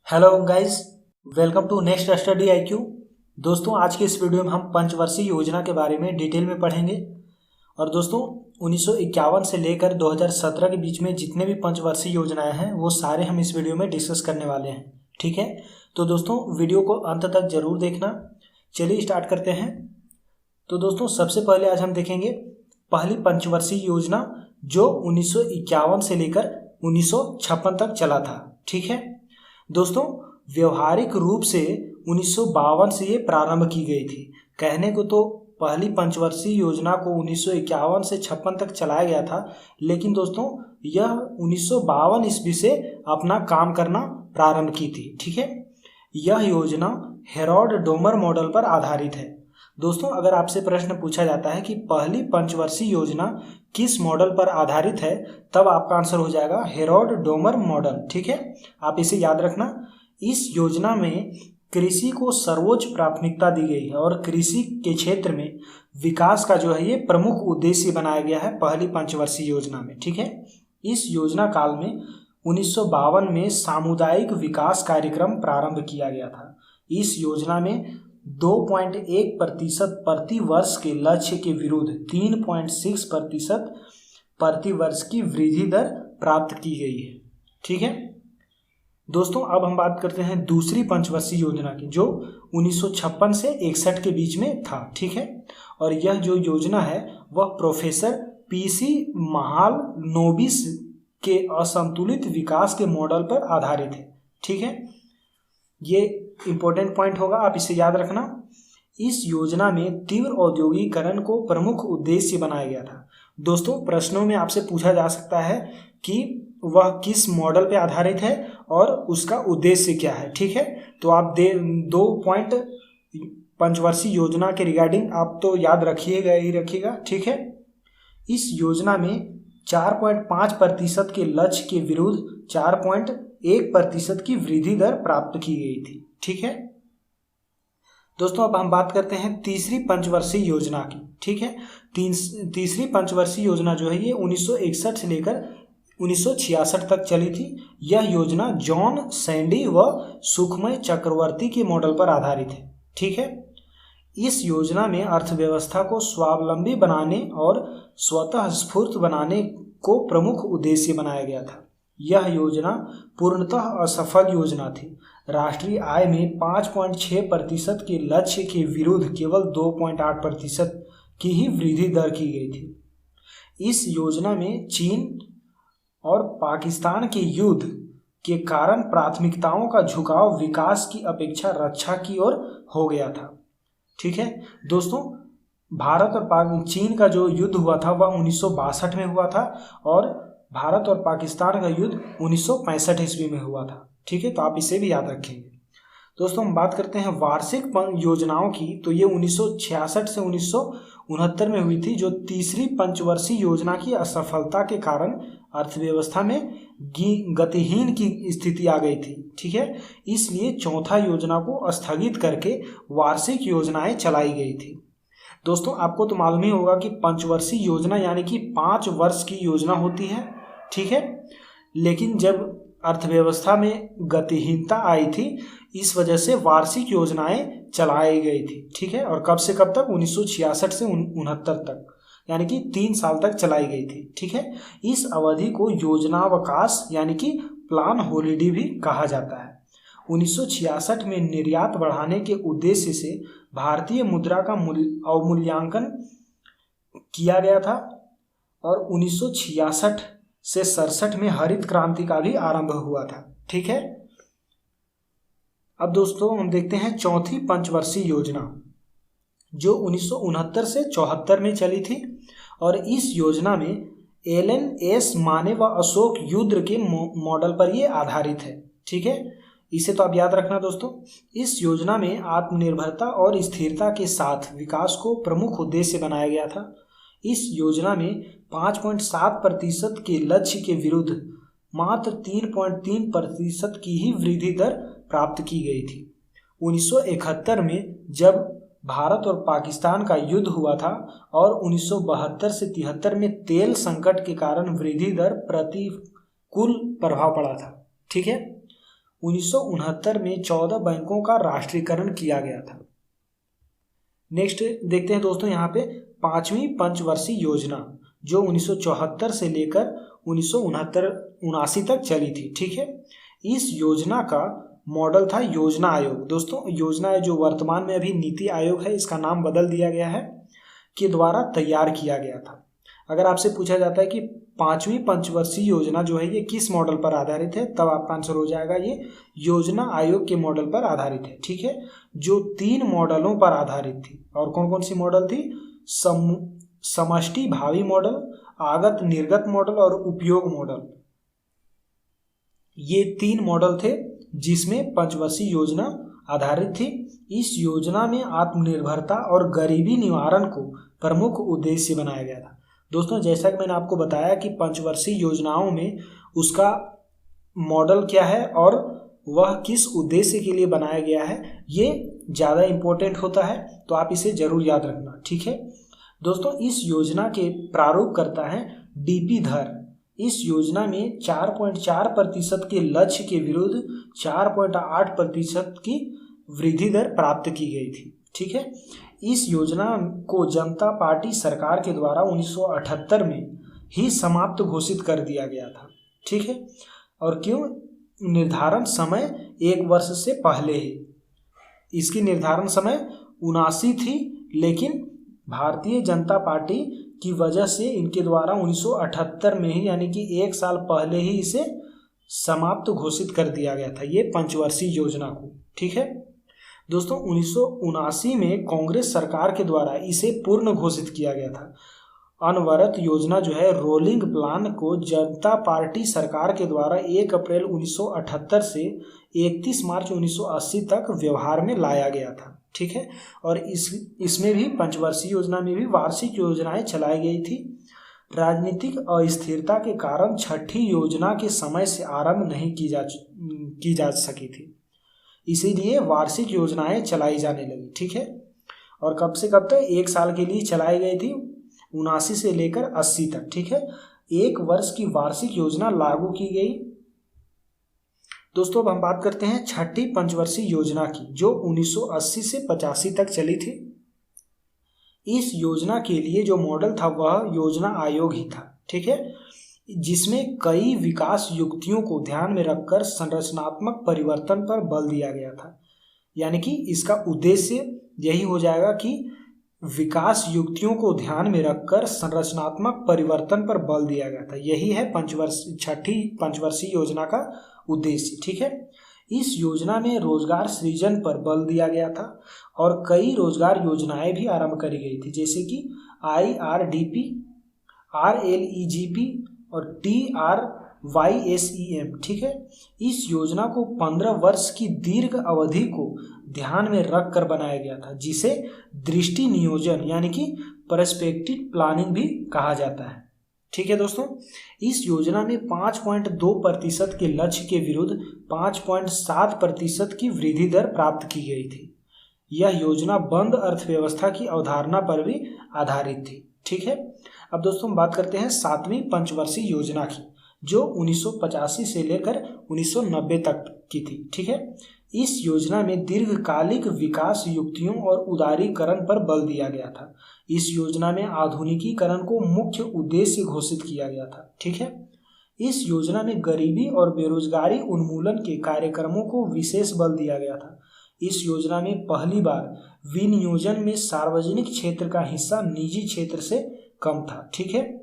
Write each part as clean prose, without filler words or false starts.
Hello guys, welcome to next study IQ. दोस्तों, आज के इस वीडियो में हम पंचवर्षीय योजना के बारे में डिटेल में पढ़ेंगे। और दोस्तों, 1951 से लेकर 2017 के बीच में जितने भी पंचवर्षीय योजनाएं हैं वो सारे हम इस वीडियो में डिस्कस करने वाले हैं। ठीक है, तो दोस्तों वीडियो को अंत तक जरूर देखना। चलिए स्टार्ट करते हैं। तो दोस्तों, सबसे पहले आज हम देखेंगे पहली पंचवर्षीय योजना जो 1951 से लेकर 1956 तक चला था। ठीक है दोस्तों, व्यवहारिक रूप से 1952 से ये प्रारंभ की गई थी। कहने को तो पहली पंचवर्षीय योजना को 1951 से 56 तक चलाया गया था, लेकिन दोस्तों यह 1952 ईस्वी से अपना काम करना प्रारंभ की थी। ठीक है, यह योजना हेरोल्ड डोमर मॉडल पर आधारित है। दोस्तों, अगर आपसे प्रश्न पूछा जाता है कि पहली पंचवर्षीय योजना किस मॉडल पर आधारित है, तब आपका आंसर हो जाएगा हेरोल्ड डोमर मॉडल। ठीक है, आप इसे याद रखना। इस योजना में कृषि को सर्वोच्च प्राथमिकता दी गई है और कृषि के क्षेत्र में विकास का जो है ये प्रमुख उद्देश्य बनाया गया है पहली पंचवर्षीय योजना में। ठीक है, इस योजना काल में 1952 में सामुदायिक विकास कार्यक्रम प्रारंभ किया गया था। इस योजना में 2.1% प्रति वर्ष के लक्ष्य के विरुद्ध 3.6% प्रति वर्ष की वृद्धि दर प्राप्त की गई है। ठीक है दोस्तों, अब हम बात करते हैं दूसरी पंचवर्षीय योजना की जो 1956 से 61 के बीच में था। ठीक है, और यह जो योजना है वह प्रोफेसर पीसी महालनोबिस के असंतुलित विकास के मॉडल पर आधारित है। ठीक है, ये इंपॉर्टेंट पॉइंट होगा, आप इसे याद रखना। इस योजना में तीव्र औद्योगिकरण को प्रमुख उद्देश्य बनाया गया था। दोस्तों, प्रश्नों में आपसे पूछा जा सकता है कि वह किस मॉडल पे आधारित है और उसका उद्देश्य क्या है। ठीक है, तो आप 2 पॉइंट पंचवर्षीय योजना के रिगार्डिंग आप तो याद रखिएगा ही रखिएगा। ठीक है, इस योजना में 4.5% के लक्ष्य के विरुद्ध 4.1% की वृद्धि दर प्राप्त की गई थी। ठीक है दोस्तों, अब हम बात करते हैं तीसरी पंचवर्षीय योजना की। ठीक है, तीसरी पंचवर्षीय योजना जो है ये 1961 से लेकर 1966 तक चली थी। यह योजना जॉन सैंडी व सुखमय चक्रवर्ती के मॉडल पर आधारित है। ठीक है, इस योजना में अर्थव्यवस्था को स्वावलंबी बनाने और स्वतः स्फूर्त बनाने को प्रमुख उद्देश्य बनाया गया था। यह योजना पूर्णतः असफल योजना थी। राष्ट्रीय आय में 5.6% के लक्ष्य के विरुद्ध केवल 2.8% की ही वृद्धि दर की गई थी। इस योजना में चीन और पाकिस्तान के युद्ध के कारण प्राथमिकताओं का झुकाव विकास की अपेक्षा रक्षा की ओर हो गया था। ठीक है दोस्तों, भारत और चीन का जो युद्ध हुआ था वह 1962 में हुआ था और भारत और पाकिस्तान का युद्ध 1965 ईस्वी में हुआ था। ठीक है, तो आप इसे भी याद रखेंगे। दोस्तों, हम बात करते हैं वार्षिक योजनाओं की, तो ये 1966 से 1969 में हुई थी, जो तीसरी पंचवर्षीय योजना की असफलता के कारण अर्थव्यवस्था में गतिहीन की स्थिति आ गई थी। ठीक है, इसलिए चौथा योजना को स्थगित करके वार्षिक योजनाएं चलाई गई थी। दोस्तों, आपको तो मालूम ही होगा कि पंचवर्षीय योजना यानी कि 5 वर्ष की योजना होती है। ठीक है, लेकिन जब अर्थव्यवस्था में गतिहीनता आई थी, इस वजह से वार्षिक योजनाएं चलाई गई थी। ठीक है, और कब से कब तक? 1966 से 69 तक, यानी कि 3 साल तक चलाई गई थी। ठीक है, इस अवधि को योजनावकाश यानी कि प्लान हॉलिडे भी कहा जाता है। 1966 में निर्यात बढ़ाने के उद्देश्य से भारतीय मुद्रा का अवमूल्यांकन किया गया था और 1966 से 67 में हरित क्रांति का भी आरंभ हुआ था। ठीक है, अब दोस्तों हम देखते हैं चौथी पंचवर्षीय योजना जो 1969 से 74 में चली थी और इस योजना में एलन एस माने व अशोक युद्ध के मॉडल पर ये आधारित है। ठीक है, इसे तो आप याद रखना दोस्तों। इस योजना में आत्मनिर्भरता और स्थिरता के साथ विकास को प्रमुख उद्देश्य बनाया गया था। इस योजना में 5.7% के लक्ष्य के विरुद्ध मात्र 3.3% की ही वृद्धि दर प्राप्त की गई थी। 1971 में जब भारत और पाकिस्तान का युद्ध हुआ था और 1972 से 73 में तेल संकट के कारण वृद्धि दर प्रतिकूल प्रभाव पड़ा था। ठीक है, 1969 में 14 बैंकों का राष्ट्रीयकरण किया गया था। नेक्स्ट देखते हैं दोस्तों यहाँ पे 5वीं पंचवर्षीय योजना जो 1974 से लेकर 1979 तक चली थी। ठीक है, इस योजना का मॉडल था योजना आयोग। दोस्तों योजना जो वर्तमान में अभी नीति आयोग है, इसका नाम बदल दिया गया है, के द्वारा तैयार किया गया था। अगर आपसे पूछा जाता है कि 5वीं पंचवर्षीय योजना जो है ये किस मॉडल पर आधारित है, तब आपका आंसर हो जाएगा ये योजना आयोग के मॉडल पर आधारित है। ठीक है, जो 3 मॉडलों पर आधारित थी। और कौन कौन सी मॉडल थी? समष्टि भावी मॉडल, आगत निर्गत मॉडल और उपयोग मॉडल। ये 3 मॉडल थे जिसमें पंचवर्षीय योजना आधारित थी। इस योजना में आत्मनिर्भरता और गरीबी निवारण को प्रमुख उद्देश्य बनाया गया था। दोस्तों जैसा कि मैंने आपको बताया कि पंचवर्षीय योजनाओं में उसका मॉडल क्या है और वह किस उद्देश्य के लिए बनाया गया है, ये ज़्यादा इम्पोर्टेंट होता है, तो आप इसे जरूर याद रखना। ठीक है दोस्तों, इस योजना के प्रारूप करता है डीपी धर। इस योजना में 4.4% के लक्ष्य के विरुद्ध 4.8% की वृद्धि दर प्राप्त की गई थी। ठीक है, इस योजना को जनता पार्टी सरकार के द्वारा 1978 में ही समाप्त घोषित कर दिया गया था। ठीक है, और क्यों? निर्धारण समय 1 वर्ष से पहले ही। इसकी निर्धारण समय 79 थी, लेकिन भारतीय जनता पार्टी की वजह से इनके द्वारा 1978 में ही, यानी कि 1 साल पहले ही इसे समाप्त घोषित कर दिया गया था, ये पंचवर्षीय योजना को। ठीक है दोस्तों, 1979 में कांग्रेस सरकार के द्वारा इसे पूर्ण घोषित किया गया था। अनवरत योजना जो है रोलिंग प्लान को जनता पार्टी सरकार के द्वारा 1 अप्रैल 1978 से 31 मार्च 1980 तक व्यवहार में लाया गया था। ठीक है, और इसमें भी पंचवर्षीय योजना में भी वार्षिक योजनाएं चलाई गई थी। राजनीतिक अस्थिरता के कारण छठी योजना के समय से आरंभ नहीं की जा सकी थी, इसीलिए वार्षिक योजनाएं चलाई जाने लगी। ठीक है, और कब से कब तक? 1 साल के लिए चलाई गई थी, 79 से लेकर 80 तक। ठीक है, 1 वर्ष की वार्षिक योजना लागू की गई। दोस्तों अब हम बात करते हैं छठी पंचवर्षीय योजना की, जो 1980 से 85 तक चली थी। इस योजना के लिए जो मॉडल था वह योजना आयोग ही था। ठीक है, जिसमें कई विकास युक्तियों को ध्यान में रखकर संरचनात्मक परिवर्तन पर बल दिया गया था। यानी कि इसका उद्देश्य यही हो जाएगा कि विकास युक्तियों को ध्यान में रखकर संरचनात्मक परिवर्तन पर बल दिया गया था। यही है छठी पंचवर्षीय योजना का उद्देश्य। ठीक है, इस योजना में रोजगार सृजन पर बल दिया गया था और कई रोजगार योजनाएं भी आरंभ करी गई थी, जैसे कि IRDP, RLEGP और TRYSEM। ठीक है, इस योजना को 15 वर्ष की दीर्घ अवधि को ध्यान में रख कर बनाया गया था, जिसे दृष्टि नियोजन यानी कि पर्सपेक्टिव प्लानिंग भी कहा जाता है। ठीक है दोस्तों, इस योजना में 5.2% के लक्ष्य के विरुद्ध 5.7% की वृद्धि दर प्राप्त की गई थी। यह योजना बंद अर्थव्यवस्था की अवधारणा पर भी आधारित थी। ठीक है, अब दोस्तों हम बात करते हैं 7वीं पंचवर्षीय योजना की, जो 1985 से लेकर 1990 तक की थी। ठीक है, इस योजना में दीर्घकालिक विकास युक्तियों और उदारीकरण पर बल दिया गया था। इस योजना में आधुनिकीकरण को मुख्य उद्देश्य घोषित किया गया था। ठीक है, इस योजना में गरीबी और बेरोजगारी उन्मूलन के कार्यक्रमों को विशेष बल दिया गया था। इस योजना में पहली बार विनियोजन में सार्वजनिक क्षेत्र का हिस्सा निजी क्षेत्र से कम था। ठीक है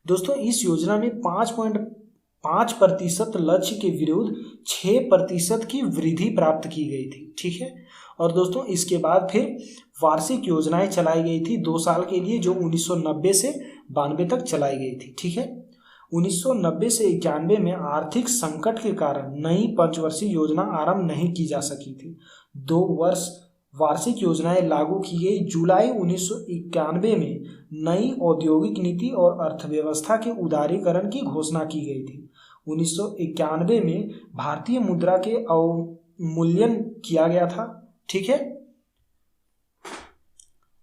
दोस्तों, इस योजना में 5.5% लक्ष्य के विरुद्ध 6% की वृद्धि प्राप्त की गई थी। ठीक है, और दोस्तों इसके बाद फिर वार्षिक योजनाएं चलाई गई थी 2 साल के लिए, जो 1990 से 92 तक चलाई गई थी। ठीक है, 1990 से 91 में आर्थिक संकट के कारण नई पंचवर्षीय योजना आरंभ नहीं की जा सकी थी। 2 वर्ष वार्षिक योजनाएं लागू की गई। जुलाई 1991 में नई औद्योगिक नीति और अर्थव्यवस्था के उदारीकरण की घोषणा की गई थी। 1991 में भारतीय मुद्रा के अवमूल्यन किया गया था। ठीक है,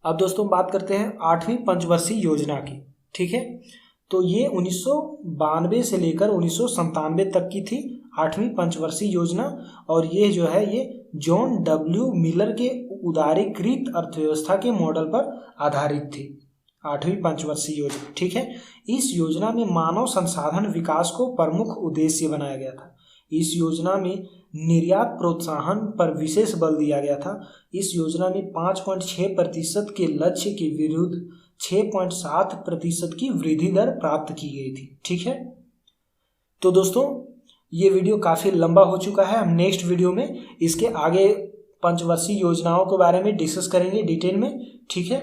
अब दोस्तों बात करते हैं 8वीं पंचवर्षीय योजना की। ठीक है, तो ये 1992 से लेकर 1997 तक की थी 8वीं पंचवर्षीय योजना, और ये जो है ये जॉन डब्ल्यू मिलर के उदारीकृत अर्थव्यवस्था के मॉडल पर आधारित थी। 8वीं पंचवर्षीय योजना, ठीक है। इस योजना में मानव संसाधन विकास को प्रमुख उद्देश्य बनाया गया था। इस योजना में निर्यात प्रोत्साहन पर विशेष बल दिया गया था। इस योजना में 5.6% के लक्ष्य के विरुद्ध 6.7% की वृद्धि दर प्राप्त की गई थी, ठीक है। तो दोस्तों ये वीडियो काफ़ी लंबा हो चुका है। हम नेक्स्ट वीडियो में इसके आगे पंचवर्षीय योजनाओं के बारे में डिस्कस करेंगे डिटेल में, ठीक है।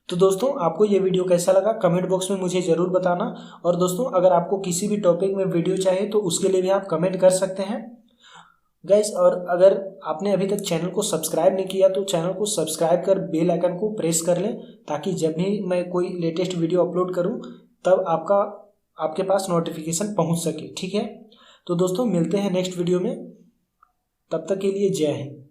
तो दोस्तों आपको ये वीडियो कैसा लगा कमेंट बॉक्स में मुझे ज़रूर बताना। और दोस्तों अगर आपको किसी भी टॉपिक में वीडियो चाहिए तो उसके लिए भी आप कमेंट कर सकते हैं गाइस। और अगर आपने अभी तक चैनल को सब्सक्राइब नहीं किया तो चैनल को सब्सक्राइब कर बेल आइकन को प्रेस कर लें, ताकि जब भी मैं कोई लेटेस्ट वीडियो अपलोड करूं तब आपके पास नोटिफिकेशन पहुंच सके, ठीक है। तो दोस्तों मिलते हैं नेक्स्ट वीडियो में, तब तक के लिए जय हिंद।